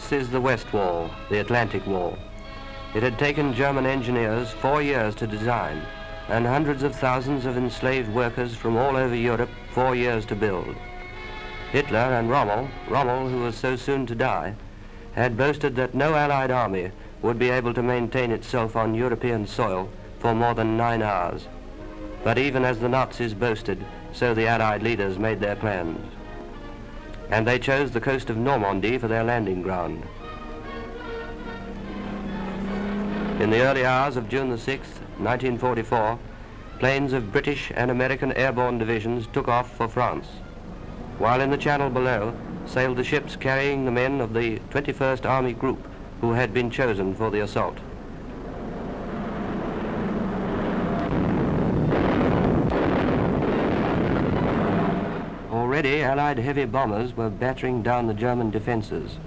This is the West Wall, the Atlantic Wall. It had taken German engineers 4 years to design, and hundreds of thousands of enslaved workers from all over Europe 4 years to build. Hitler and Rommel, who was so soon to die, had boasted that no Allied army would be able to maintain itself on European soil for more than 9 hours. But even as the Nazis boasted, so the Allied leaders made their plans. And they chose the coast of Normandy for their landing ground. In the early hours of June the 6th, 1944, planes of British and American airborne divisions took off for France, while in the channel below sailed the ships carrying the men of the 21st Army Group who had been chosen for the assault. Already Allied heavy bombers were battering down the German defenses.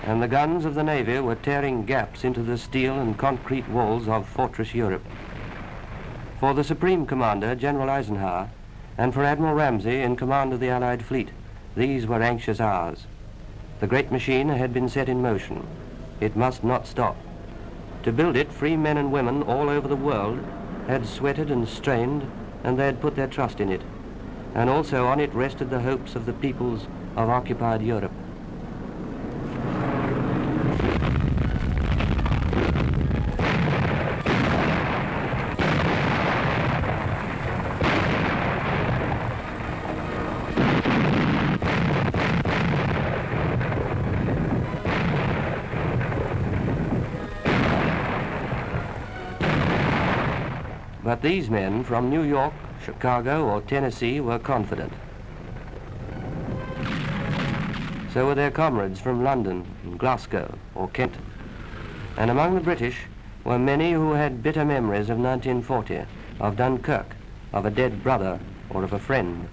And the guns of the Navy were tearing gaps into the steel and concrete walls of Fortress Europe. For the Supreme Commander, General Eisenhower, and for Admiral Ramsay in command of the Allied fleet, these were anxious hours. The great machine had been set in motion. It must not stop. To build it, free men and women all over the world had sweated and strained, and they had put their trust in it. And also on it rested the hopes of the peoples of occupied Europe. But these men from New York, Chicago, or Tennessee were confident. So were their comrades from London, Glasgow, or Kent. And among the British were many who had bitter memories of 1940, of Dunkirk, of a dead brother, or of a friend.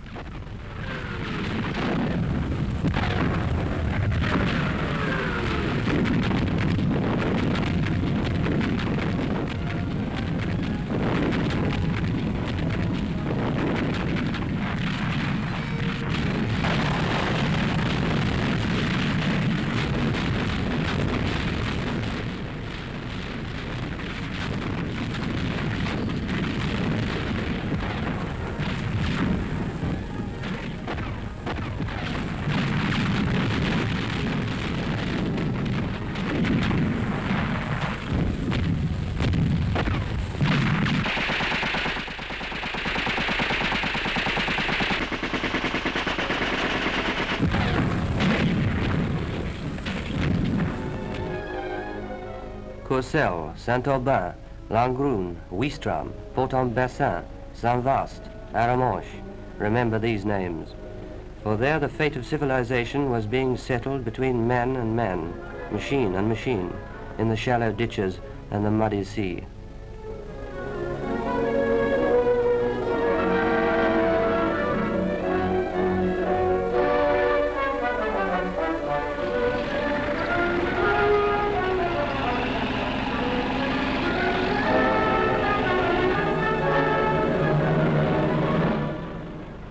Courcelles, Saint-Aubin, Langrune, Ouistreham, Port-en-Bessin, Saint-Vaast, Arromanches. Remember these names. For there the fate of civilization was being settled between man and man, machine and machine, in the shallow ditches and the muddy sea.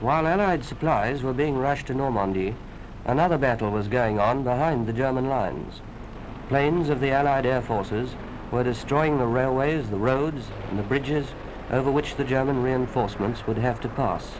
While Allied supplies were being rushed to Normandy, another battle was going on behind the German lines. Planes of the Allied air forces were destroying the railways, the roads, and the bridges over which the German reinforcements would have to pass.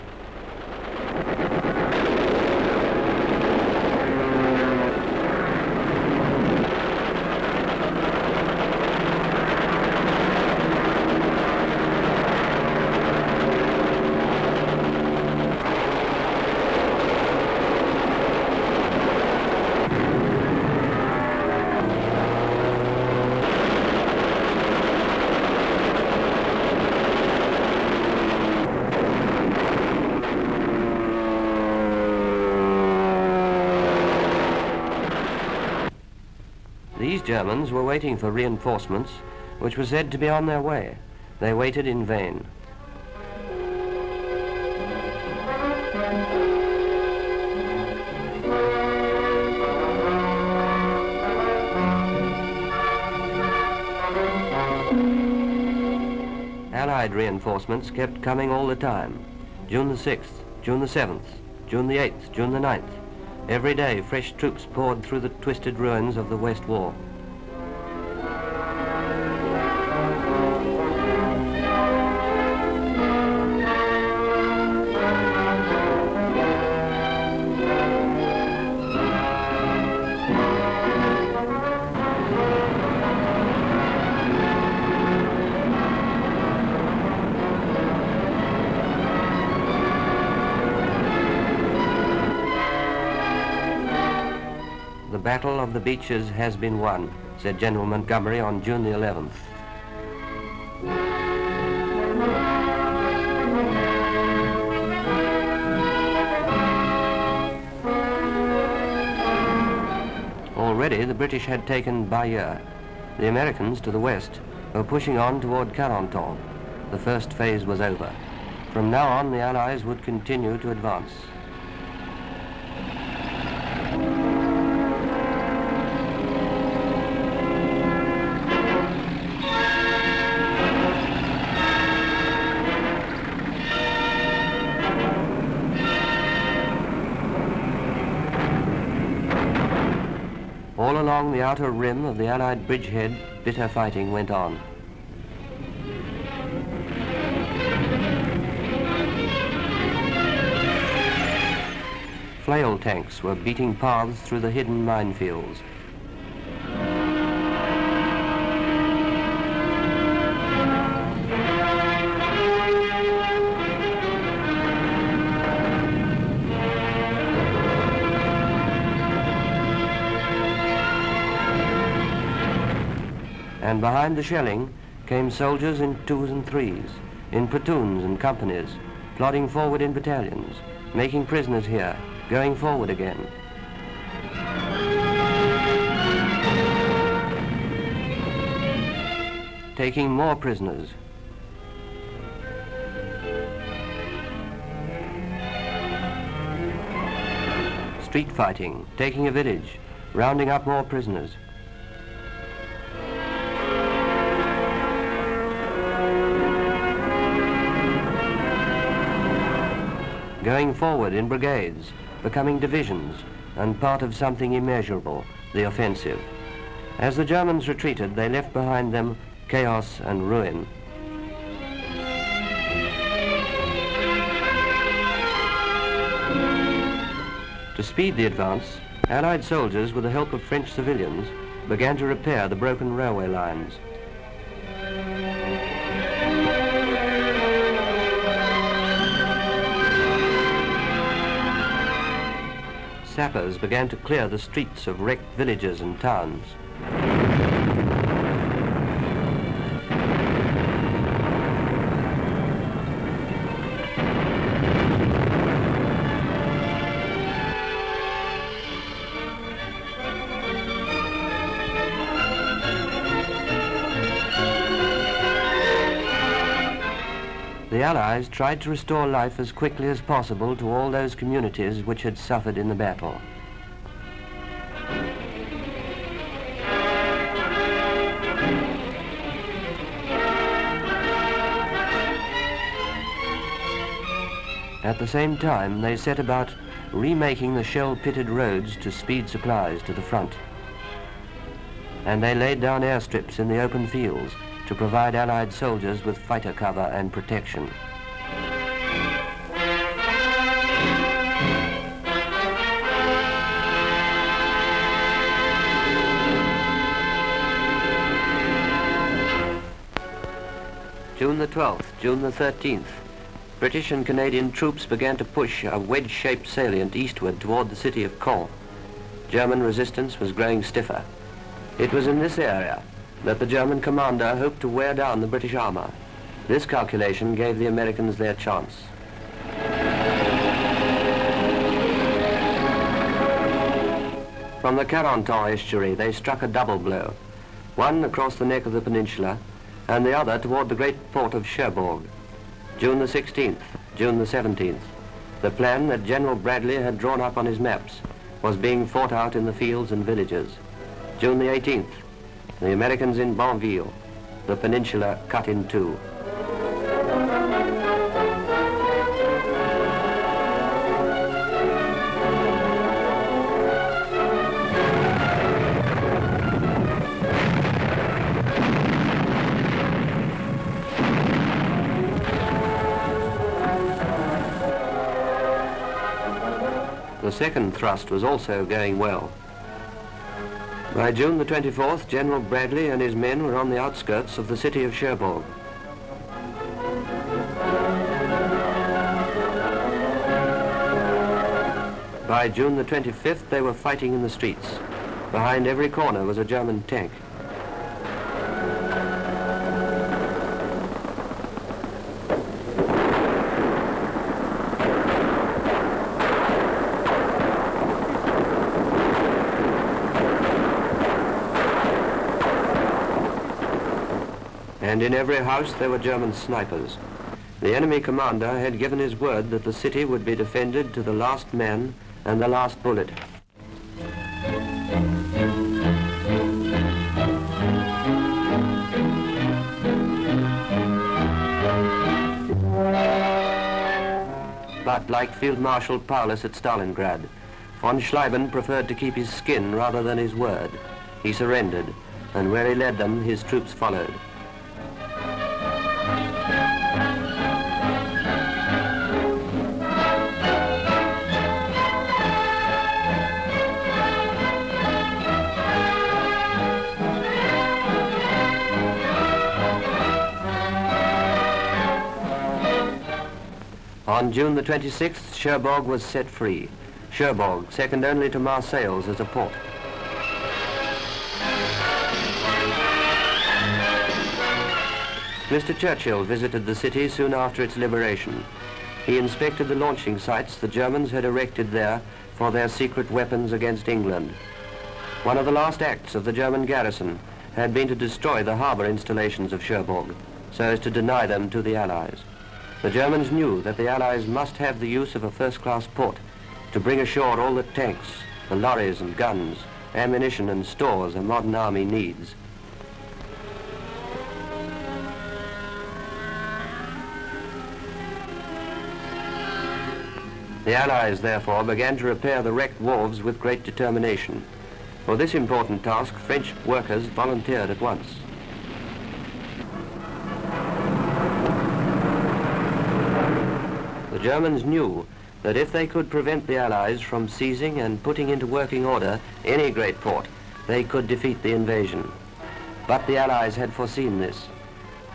These Germans were waiting for reinforcements, which were said to be on their way. They waited in vain. Allied reinforcements kept coming all the time. June the 6th, June the 7th, June the 8th, June the 9th. Every day, fresh troops poured through the twisted ruins of the West Wall. The Battle of the Beaches has been won, said General Montgomery on June the 11th. Already the British had taken Bayeux. The Americans, to the west, were pushing on toward Carentan. The first phase was over. From now on, the Allies would continue to advance. All along the outer rim of the Allied bridgehead, bitter fighting went on. Flail tanks were beating paths through the hidden minefields. And behind the shelling came soldiers in twos and threes, in platoons and companies, plodding forward in battalions, making prisoners here, going forward again. Taking more prisoners. Street fighting, taking a village, rounding up more prisoners. Going forward in brigades, becoming divisions, and part of something immeasurable, the offensive. As the Germans retreated, they left behind them chaos and ruin. To speed the advance, Allied soldiers, with the help of French civilians, began to repair the broken railway lines. Sappers began to clear the streets of wrecked villages and towns. The Allies tried to restore life as quickly as possible to all those communities which had suffered in the battle. At the same time, they set about remaking the shell-pitted roads to speed supplies to the front. And they laid down airstrips in the open fields to provide Allied soldiers with fighter cover and protection. June the 12th, June the 13th, British and Canadian troops began to push a wedge-shaped salient eastward toward the city of Caen. German resistance was growing stiffer. It was in this area that the German commander hoped to wear down the British armor. This calculation gave the Americans their chance. From the Carentan estuary, they struck a double blow, one across the neck of the peninsula and the other toward the great port of Cherbourg. June the 16th, June the 17th. The plan that General Bradley had drawn up on his maps was being fought out in the fields and villages. June the 18th, the Americans in Banville, the peninsula cut in two. The second thrust was also going well. By June the 24th, General Bradley and his men were on the outskirts of the city of Cherbourg. By June the 25th, they were fighting in the streets. Behind every corner was a German tank. And in every house there were German snipers. The enemy commander had given his word that the city would be defended to the last man and the last bullet. But like Field Marshal Paulus at Stalingrad, von Schlieben preferred to keep his skin rather than his word. He surrendered, and where he led them, his troops followed. On June the 26th, Cherbourg was set free. Cherbourg, second only to Marseilles as a port. Mr. Churchill visited the city soon after its liberation. He inspected the launching sites the Germans had erected there for their secret weapons against England. One of the last acts of the German garrison had been to destroy the harbour installations of Cherbourg, so as to deny them to the Allies. The Germans knew that the Allies must have the use of a first-class port to bring ashore all the tanks, the lorries and guns, ammunition and stores a modern army needs. The Allies, therefore, began to repair the wrecked wharves with great determination. For this important task, French workers volunteered at once. The Germans knew that if they could prevent the Allies from seizing and putting into working order any great port, they could defeat the invasion. But the Allies had foreseen this.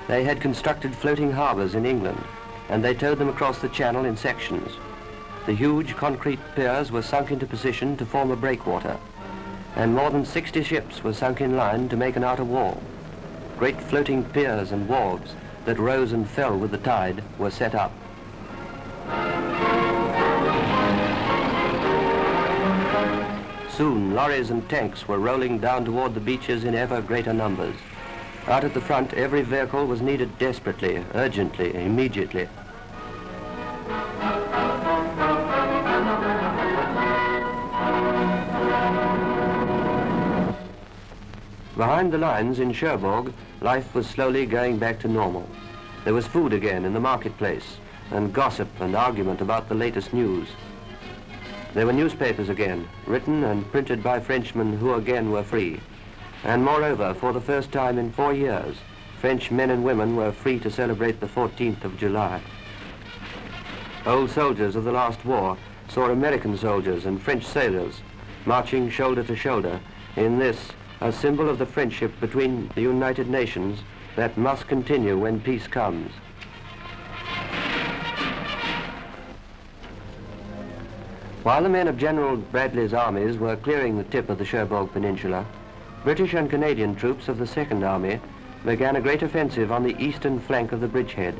They had constructed floating harbours in England, and they towed them across the channel in sections. The huge concrete piers were sunk into position to form a breakwater, and more than 60 ships were sunk in line to make an outer wall. Great floating piers and wharves that rose and fell with the tide were set up. Soon, lorries and tanks were rolling down toward the beaches in ever greater numbers. Out at the front, every vehicle was needed desperately, urgently, immediately. Behind the lines in Cherbourg, life was slowly going back to normal. There was food again in the marketplace, and gossip and argument about the latest news. There were newspapers again, written and printed by Frenchmen who again were free. And moreover, for the first time in 4 years, French men and women were free to celebrate the 14th of July. Old soldiers of the last war saw American soldiers and French sailors marching shoulder to shoulder in this, a symbol of the friendship between the United Nations that must continue when peace comes. While the men of General Bradley's armies were clearing the tip of the Cherbourg Peninsula, British and Canadian troops of the Second Army began a great offensive on the eastern flank of the bridgehead.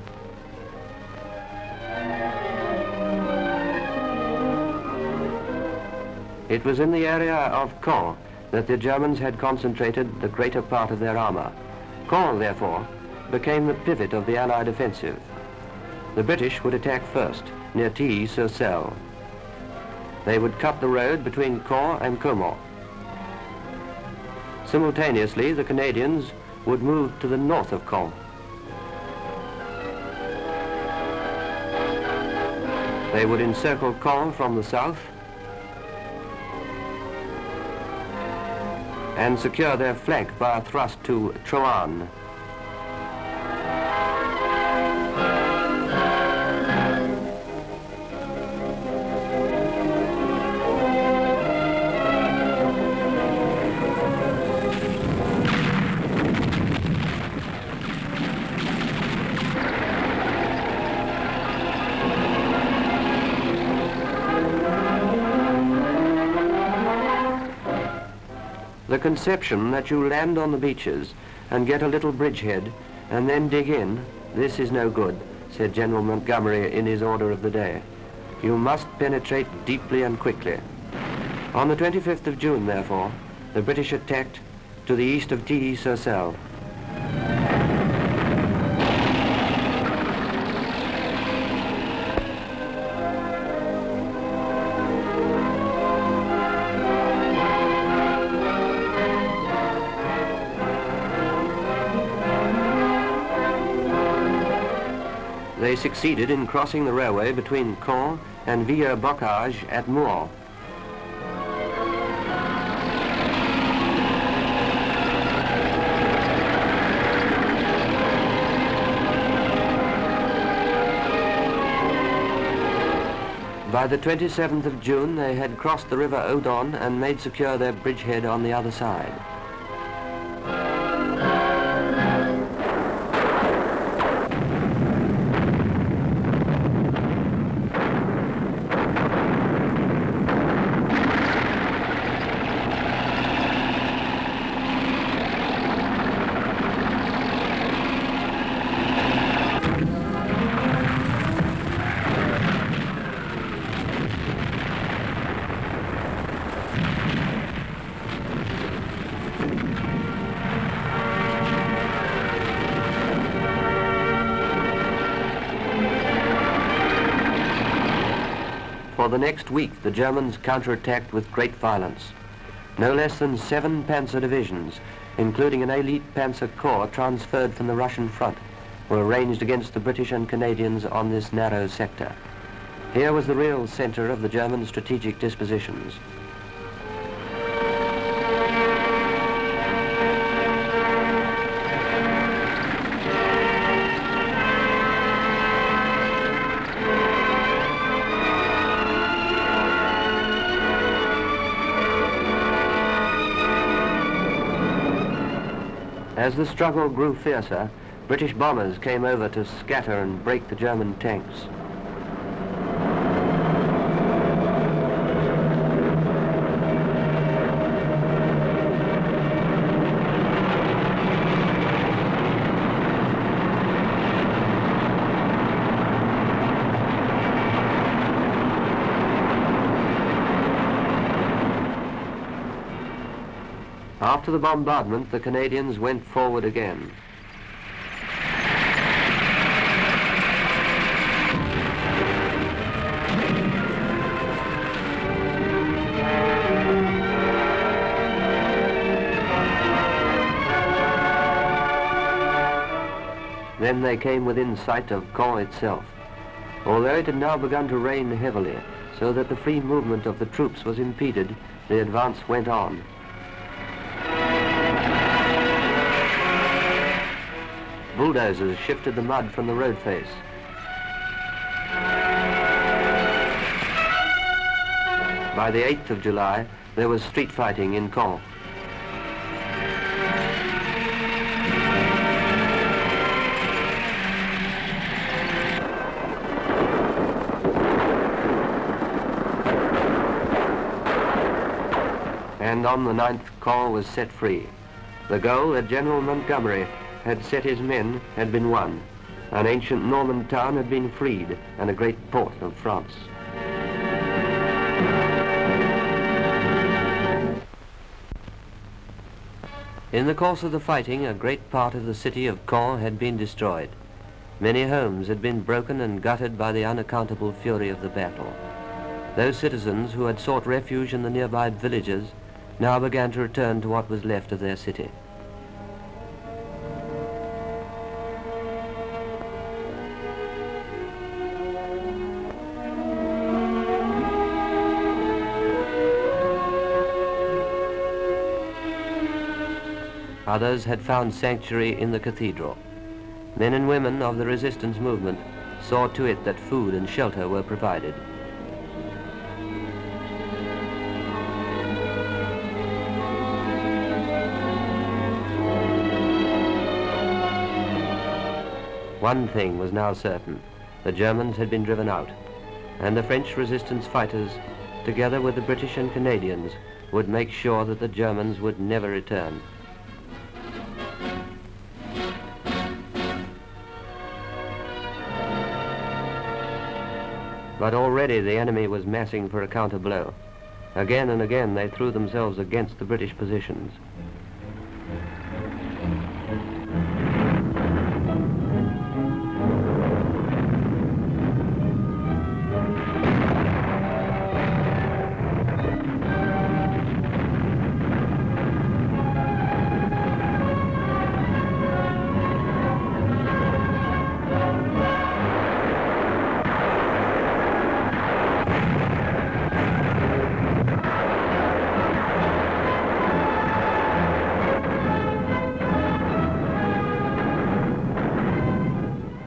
It was in the area of Caen that the Germans had concentrated the greater part of their armour. Caen, therefore, became the pivot of the Allied offensive. The British would attack first, near Tilly-sur-Selle. They would cut the road between Caen and Caumont. Simultaneously, the Canadians would move to the north of Caen. They would encircle Caen from the south and secure their flank by a thrust to Troarn. The conception that you land on the beaches and get a little bridgehead and then dig in, this is no good, said General Montgomery in his order of the day. You must penetrate deeply and quickly. On the 25th of June, therefore, the British attacked to the east of Tilly-sur-Selle. They succeeded in crossing the railway between Caen and Villers-Bocage at Moore. By the 27th of June, they had crossed the river Odon and made secure their bridgehead on the other side. For the next week, the Germans counterattacked with great violence. No less than 7 panzer divisions, including an elite panzer corps transferred from the Russian front, were ranged against the British and Canadians on this narrow sector. Here was the real center of the German strategic dispositions. As the struggle grew fiercer, British bombers came over to scatter and break the German tanks. After the bombardment, the Canadians went forward again. Then they came within sight of Caen itself, although it had now begun to rain heavily, so that the free movement of the troops was impeded. The advance went on. Bulldozers shifted the mud from the road face. By the 8th of July, there was street fighting in Caen. And on the 9th, Caen was set free. The goal that General Montgomery had set his men had been won. An ancient Norman town had been freed and a great port of France. In the course of the fighting, a great part of the city of Caen had been destroyed. Many homes had been broken and gutted by the unaccountable fury of the battle. Those citizens who had sought refuge in the nearby villages now began to return to what was left of their city. Others had found sanctuary in the cathedral. Men and women of the resistance movement saw to it that food and shelter were provided. One thing was now certain: the Germans had been driven out, and the French resistance fighters together with the British and Canadians, would make sure that the Germans would never return. But already the enemy was massing for a counter-blow. Again and again they threw themselves against the British positions.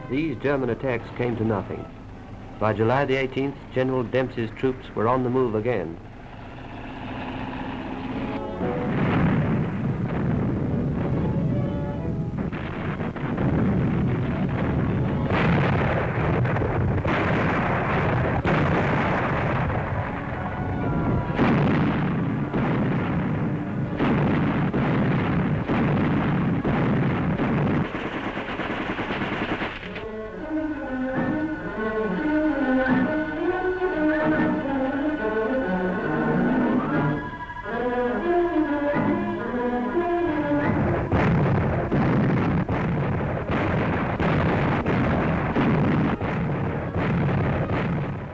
These German attacks came to nothing. By July the 18th, General Dempsey's troops were on the move again.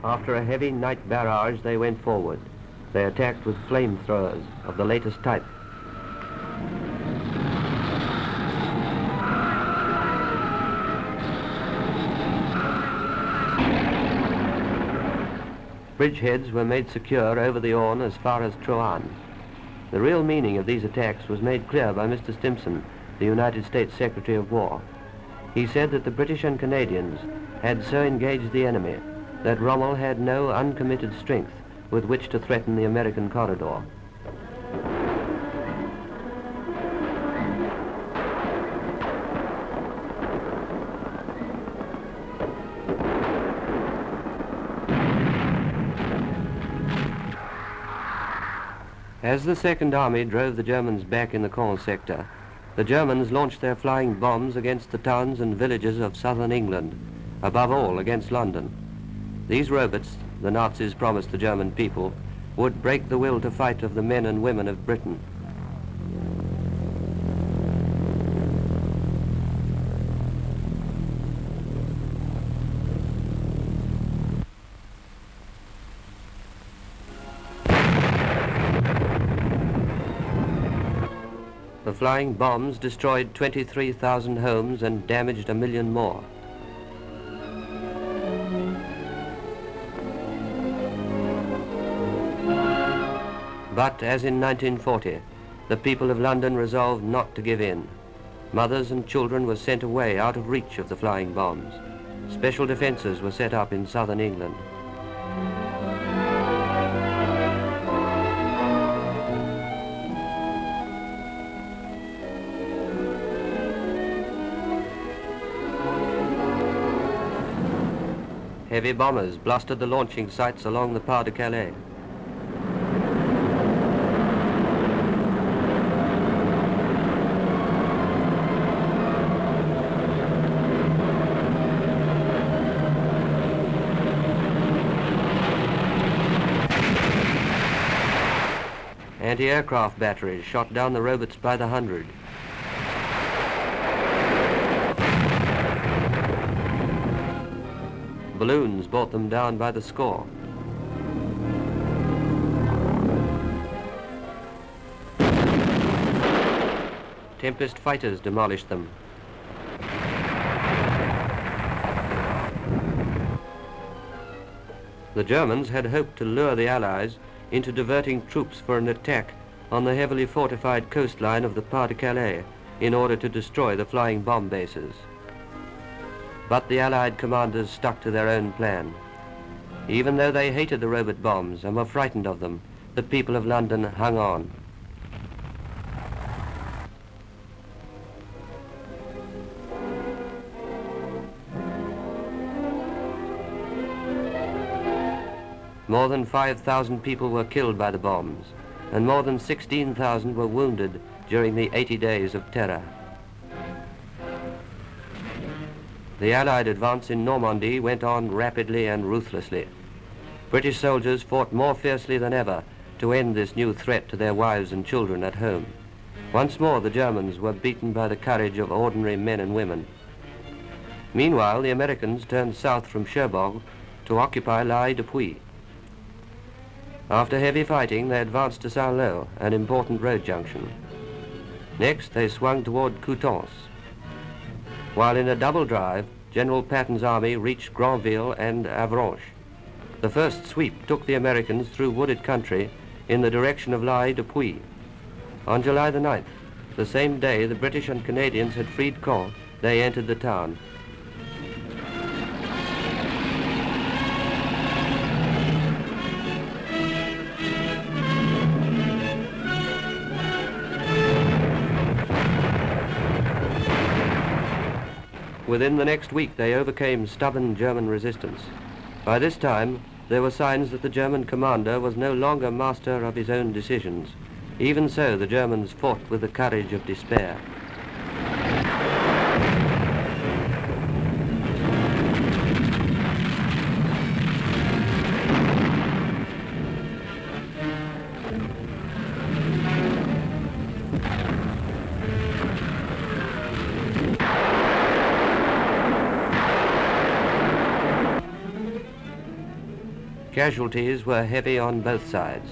After a heavy night barrage, they went forward. They attacked with flamethrowers of the latest type. Bridgeheads were made secure over the Orne as far as Troan. The real meaning of these attacks was made clear by Mr. Stimson, the United States Secretary of War. He said that the British and Canadians had so engaged the enemy that Rommel had no uncommitted strength with which to threaten the American corridor. As the Second Army drove the Germans back in the Caen sector, the Germans launched their flying bombs against the towns and villages of southern England, above all against London. These robots, the Nazis promised the German people, would break the will to fight of the men and women of Britain. The flying bombs destroyed 23,000 homes and damaged 1 million more. But, as in 1940, the people of London resolved not to give in. Mothers and children were sent away out of reach of the flying bombs. Special defences were set up in southern England. Heavy bombers blasted the launching sites along the Pas de Calais. Anti-aircraft batteries shot down the robots by the hundred. Balloons brought them down by the score. Tempest fighters demolished them. The Germans had hoped to lure the Allies into diverting troops for an attack on the heavily fortified coastline of the Pas de Calais in order to destroy the flying bomb bases. But the Allied commanders stuck to their own plan. Even though they hated the robot bombs and were frightened of them, the people of London hung on. More than 5,000 people were killed by the bombs, and more than 16,000 were wounded during the 80 days of terror. The Allied advance in Normandy went on rapidly and ruthlessly. British soldiers fought more fiercely than ever to end this new threat to their wives and children at home. Once more the Germans were beaten by the courage of ordinary men and women. Meanwhile, the Americans turned south from Cherbourg to occupy La Haye-du-Puy. After heavy fighting, they advanced to Saint-Lô, an important road junction. Next, they swung toward Coutances. While in a double drive, General Patton's army reached Granville and Avranches. The first sweep took the Americans through wooded country in the direction of La Haye-du-Puy. On July the 9th, the same day the British and Canadians had freed Caen, they entered the town. Within the next week, they overcame stubborn German resistance. By this time, there were signs that the German commander was no longer master of his own decisions. Even so, the Germans fought with the courage of despair. Casualties were heavy on both sides.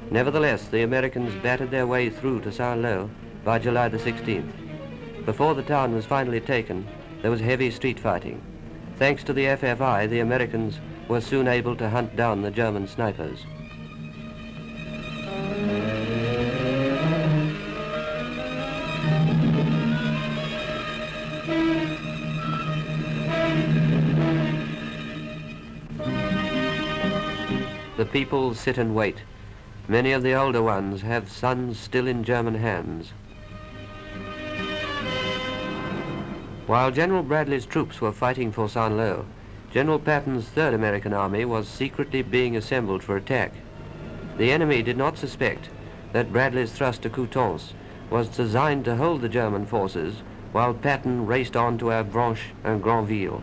Nevertheless, the Americans battered their way through to Saint-Lô by July the 16th. Before the town was finally taken, there was heavy street fighting. Thanks to the FFI, the Americans were soon able to hunt down the German snipers. The people sit and wait. Many of the older ones have sons still in German hands. While General Bradley's troops were fighting for Saint-Lô, General Patton's 3rd American Army was secretly being assembled for attack. The enemy did not suspect that Bradley's thrust to Coutances was designed to hold the German forces while Patton raced on to Avranches and Granville.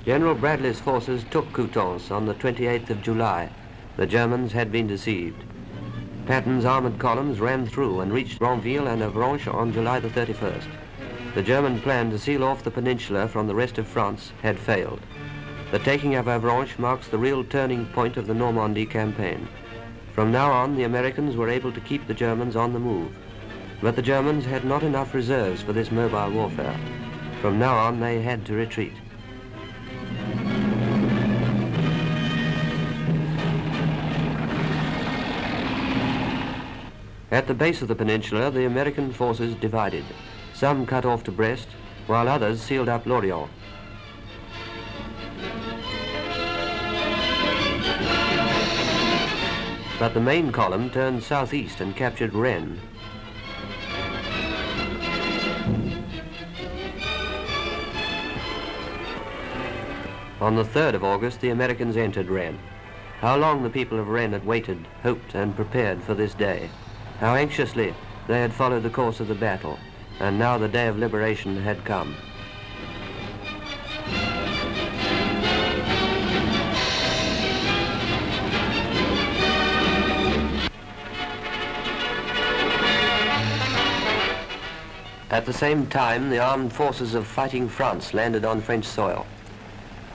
General Bradley's forces took Coutances on the 28th of July. The Germans had been deceived. Patton's armored columns ran through and reached Granville and Avranches on July the 31st. The German plan to seal off the peninsula from the rest of France had failed. The taking of Avranches marks the real turning point of the Normandy campaign. From now on, the Americans were able to keep the Germans on the move. But the Germans had not enough reserves for this mobile warfare. From now on, they had to retreat. At the base of the peninsula, the American forces divided. Some cut off to Brest, while others sealed up Lorient. But the main column turned southeast and captured Rennes. On the 3rd of August, the Americans entered Rennes. How long the people of Rennes had waited, hoped, and prepared for this day. How anxiously they had followed the course of the battle, and now the day of liberation had come. At the same time, the armed forces of fighting France landed on French soil.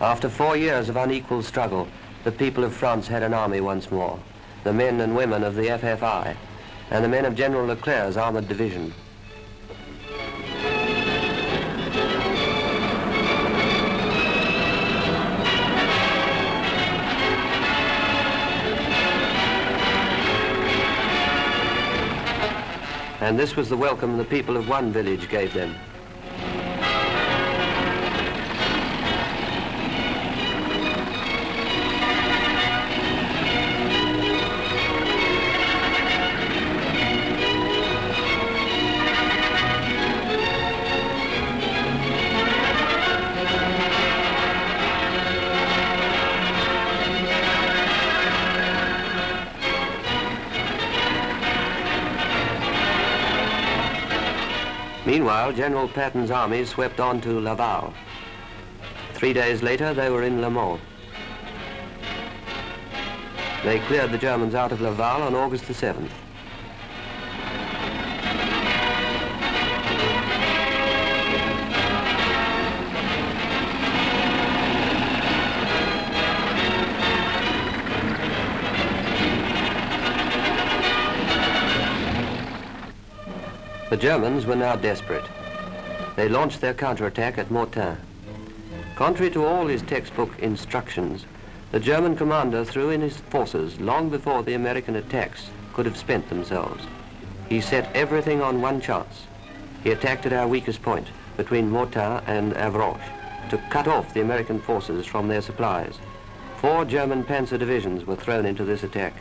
After 4 years of unequal struggle, the people of France had an army once more, the men and women of the FFI, and the men of General Leclerc's armored division. And this was the welcome the people of one village gave them. Meanwhile, General Patton's army swept on to Laval. 3 days later, they were in Le Mans. They cleared the Germans out of Laval on August the 7th. The Germans were now desperate. They launched their counterattack at Mortain. Contrary to all his textbook instructions, the German commander threw in his forces long before the American attacks could have spent themselves. He set everything on one chance. He attacked at our weakest point, between Mortain and Avranches, to cut off the American forces from their supplies. 4 German panzer divisions were thrown into this attack.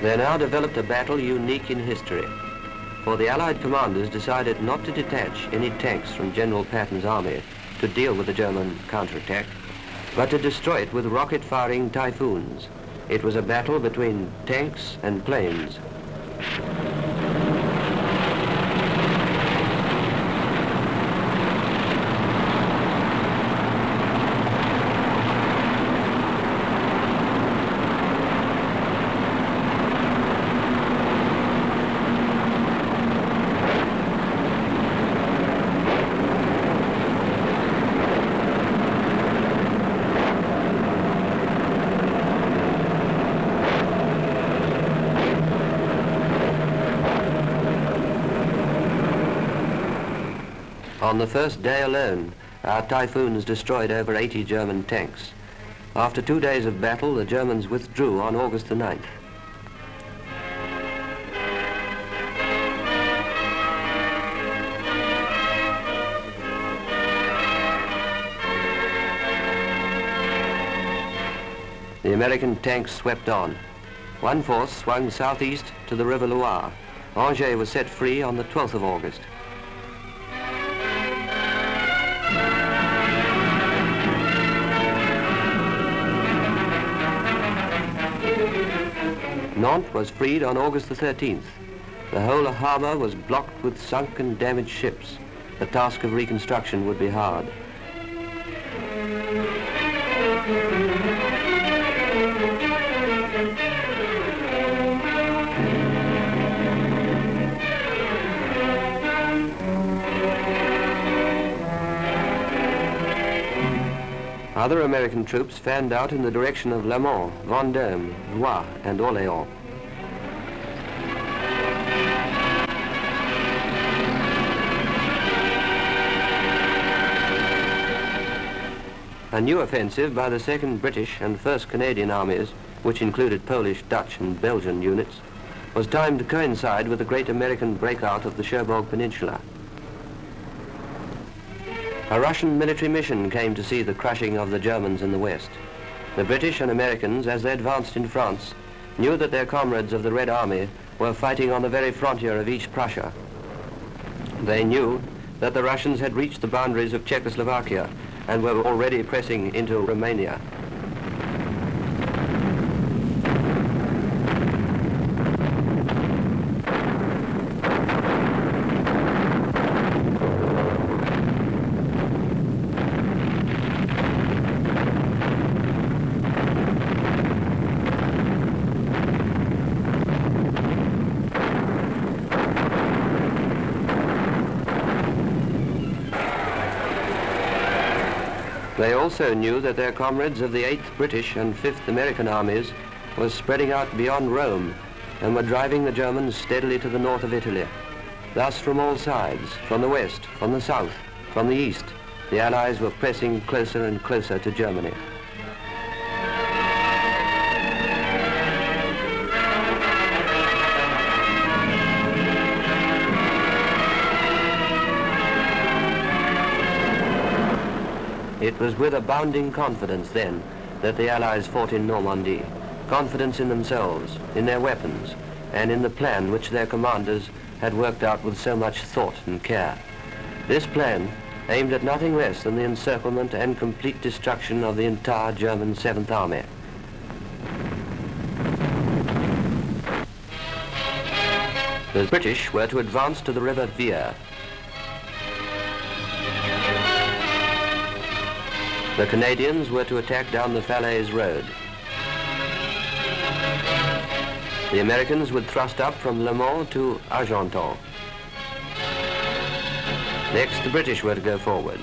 There now developed a battle unique in history, for the Allied commanders decided not to detach any tanks from General Patton's army to deal with the German counterattack, but to destroy it with rocket-firing Typhoons. It was a battle between tanks and planes. On the first day alone, our Typhoons destroyed over 80 German tanks. After 2 days of battle, the Germans withdrew on August the 9th. The American tanks swept on. One force swung southeast to the River Loire. Angers was set free on the 12th of August. Nantes was freed on August the 13th. The whole harbour was blocked with sunk and damaged ships. The task of reconstruction would be hard. Other American troops fanned out in the direction of Le Mans, Vendôme, Rouen, and Orléans. A new offensive by the 2nd British and 1st Canadian armies, which included Polish, Dutch, and Belgian units, was timed to coincide with the great American breakout of the Cherbourg Peninsula. A Russian military mission came to see the crushing of the Germans in the West. The British and Americans, as they advanced in France, knew that their comrades of the Red Army were fighting on the very frontier of East Prussia. They knew that the Russians had reached the boundaries of Czechoslovakia and were already pressing into Romania. They also knew that their comrades of the 8th British and 5th American armies were spreading out beyond Rome and were driving the Germans steadily to the north of Italy. Thus, from all sides, from the west, from the south, from the east, the Allies were pressing closer and closer to Germany. It was with abounding confidence then that the Allies fought in Normandy. Confidence in themselves, in their weapons, and in the plan which their commanders had worked out with so much thought and care. This plan aimed at nothing less than the encirclement and complete destruction of the entire German 7th Army. The British were to advance to the river Wear. The Canadians were to attack down the Falaise Road. The Americans would thrust up from Le Mans to Argenton. Next, the British were to go forward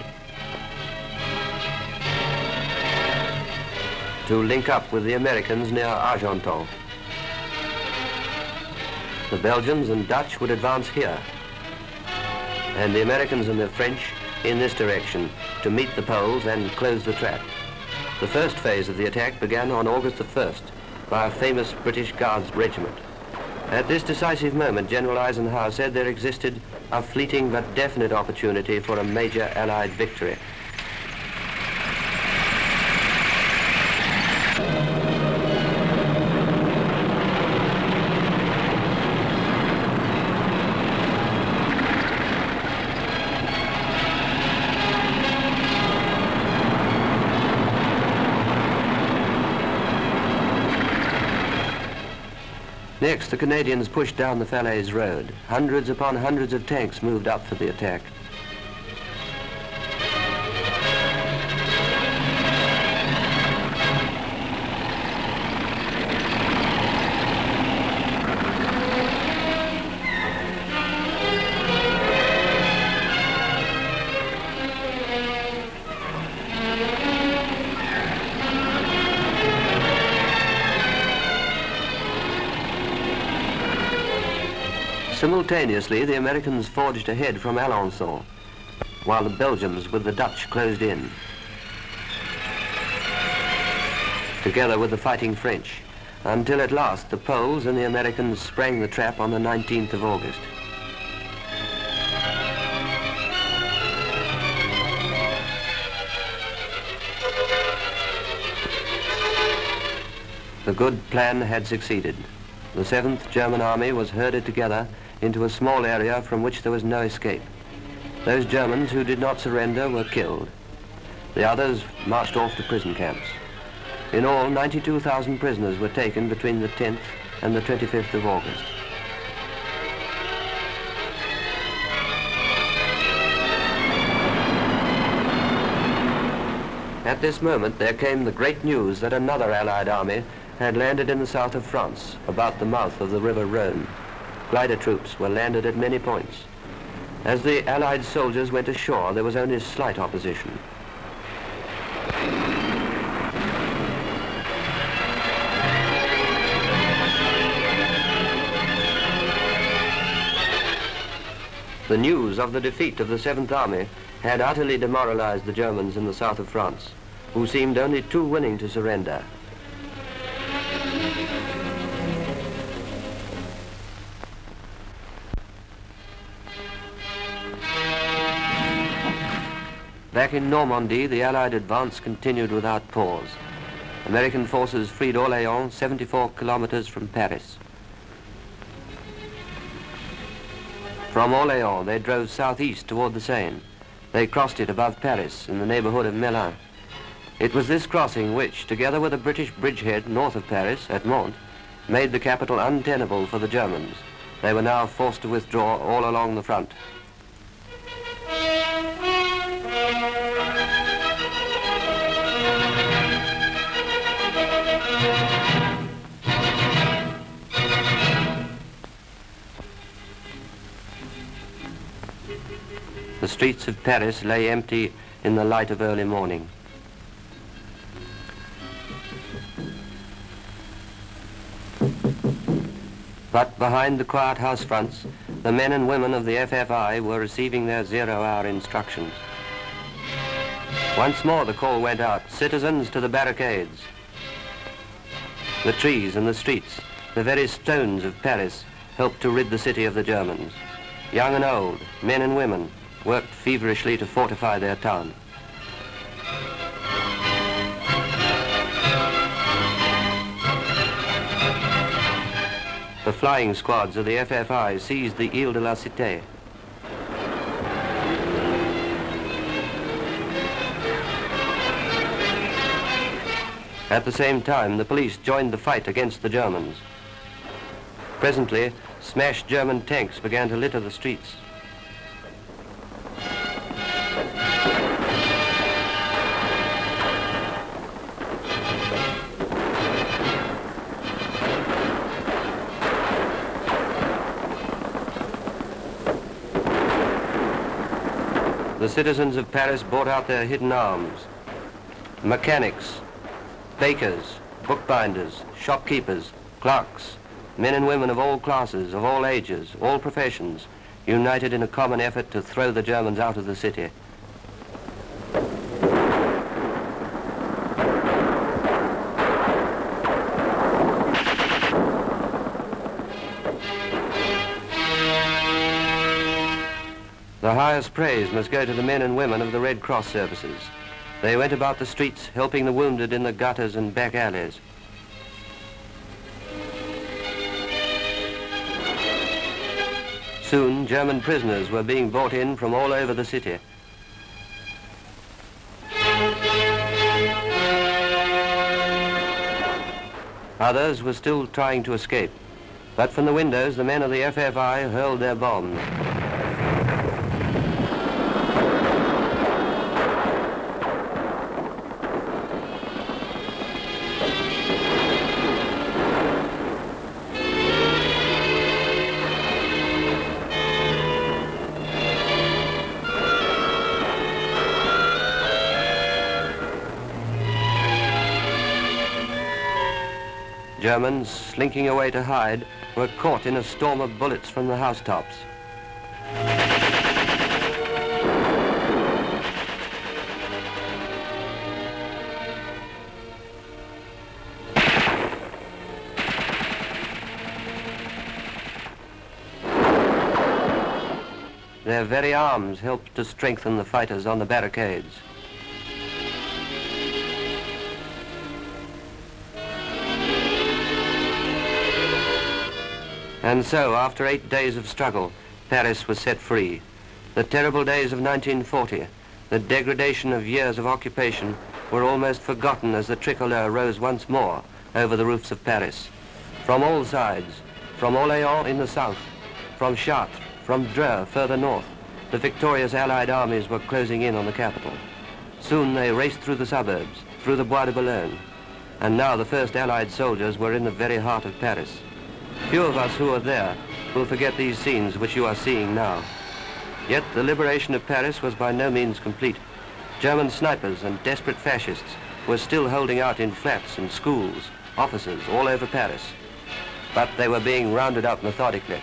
to link up with the Americans near Argenton. The Belgians and Dutch would advance here, and the Americans and the French in this direction to meet the Poles and close the trap. The first phase of the attack began on August the 1st by a famous British Guards regiment. At this decisive moment, General Eisenhower said there existed a fleeting but definite opportunity for a major Allied victory. Next, the Canadians pushed down the Falaise Road. Hundreds upon hundreds of tanks moved up for the attack. Simultaneously, the Americans forged ahead from Alençon, while the Belgians with the Dutch closed in, together with the fighting French, until at last the Poles and the Americans sprang the trap on the 19th of August. The good plan had succeeded. The 7th German Army was herded together into a small area from which there was no escape. Those Germans who did not surrender were killed. The others marched off to prison camps. In all, 92,000 prisoners were taken between the 10th and the 25th of August. At this moment, there came the great news that another Allied army had landed in the south of France, about the mouth of the river Rhone. Glider troops were landed at many points. As the Allied soldiers went ashore, there was only slight opposition. The news of the defeat of the 7th Army had utterly demoralized the Germans in the south of France, who seemed only too willing to surrender. Back in Normandy, the Allied advance continued without pause. American forces freed Orléans, 74 kilometers from Paris. From Orléans, they drove southeast toward the Seine. They crossed it above Paris, in the neighborhood of Melun. It was this crossing which, together with a British bridgehead north of Paris, at Mantes, made the capital untenable for the Germans. They were now forced to withdraw all along the front. The streets of Paris lay empty in the light of early morning. But behind the quiet house fronts, the men and women of the FFI were receiving their zero-hour instructions. Once more the call went out, citizens to the barricades. The trees and the streets, the very stones of Paris, helped to rid the city of the Germans. Young and old, men and women, worked feverishly to fortify their town. The flying squads of the FFI seized the Ile de la Cité. At the same time, the police joined the fight against the Germans. Presently, smashed German tanks began to litter the streets. The citizens of Paris brought out their hidden arms. Mechanics, bakers, bookbinders, shopkeepers, clerks, men and women of all classes, of all ages, all professions, united in a common effort to throw the Germans out of the city. The highest praise must go to the men and women of the Red Cross services. They went about the streets helping the wounded in the gutters and back alleys. Soon, German prisoners were being brought in from all over the city. Others were still trying to escape, but from the windows the men of the FFI hurled their bombs. Germans, slinking away to hide, were caught in a storm of bullets from the housetops. Their very arms helped to strengthen the fighters on the barricades. And so, after 8 days of struggle, Paris was set free. The terrible days of 1940, the degradation of years of occupation, were almost forgotten as the tricolor rose once more over the roofs of Paris. From all sides, from Orléans in the south, from Chartres, from Dreux further north, the victorious Allied armies were closing in on the capital. Soon they raced through the suburbs, through the Bois de Boulogne, and now the first Allied soldiers were in the very heart of Paris. Few of us who are there will forget these scenes which you are seeing now. Yet the liberation of Paris was by no means complete. German snipers and desperate fascists were still holding out in flats and schools, offices all over Paris. But they were being rounded up methodically.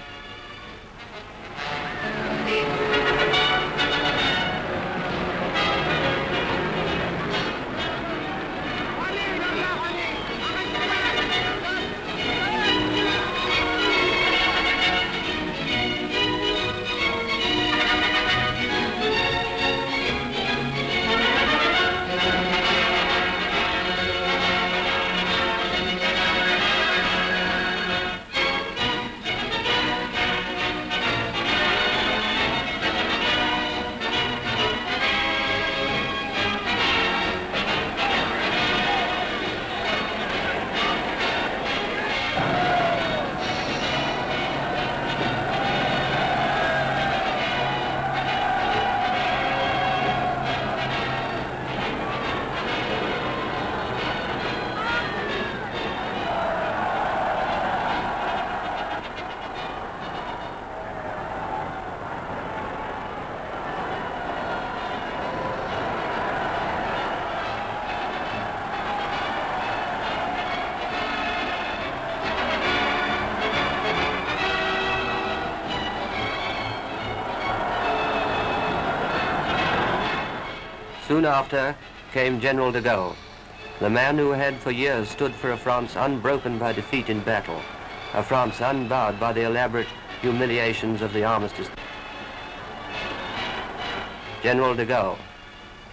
Soon after came General de Gaulle, the man who had for years stood for a France unbroken by defeat in battle, a France unbowed by the elaborate humiliations of the armistice. General de Gaulle.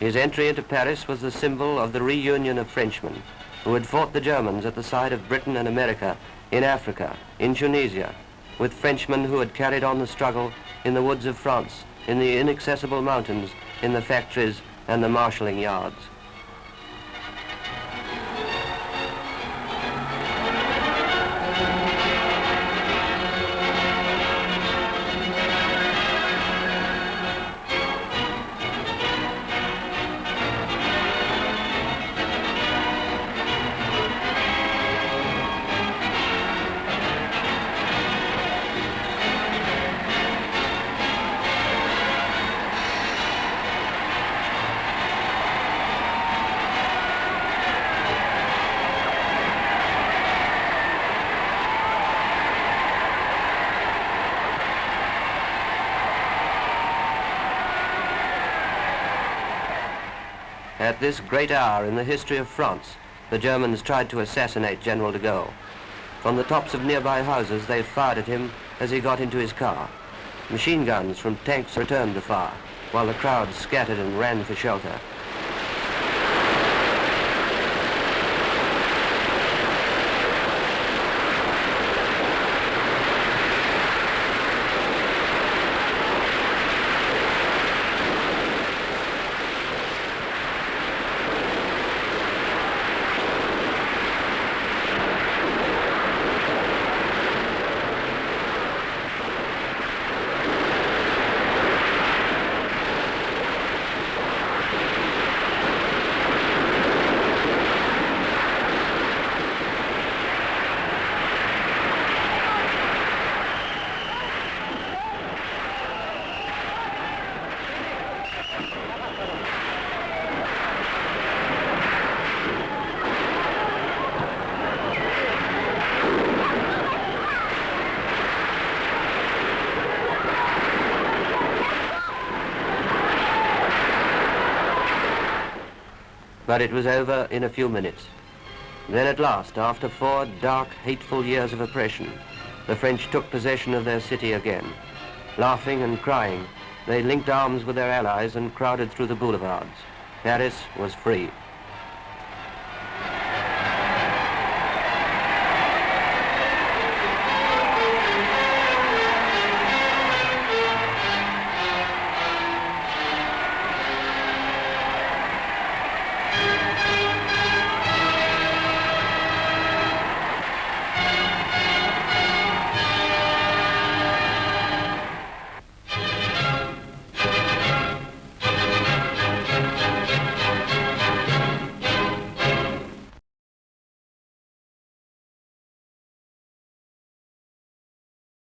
His entry into Paris was the symbol of the reunion of Frenchmen who had fought the Germans at the side of Britain and America, in Africa, in Tunisia, with Frenchmen who had carried on the struggle in the woods of France, in the inaccessible mountains, in the factories and the marshalling yards. At this great hour in the history of France, the Germans tried to assassinate General de Gaulle. From the tops of nearby houses, they fired at him as he got into his car. Machine guns from tanks returned the fire, while the crowd scattered and ran for shelter. But it was over in a few minutes. Then at last, after 4 dark, hateful years of oppression, the French took possession of their city again. Laughing and crying, they linked arms with their allies and crowded through the boulevards. Paris was free.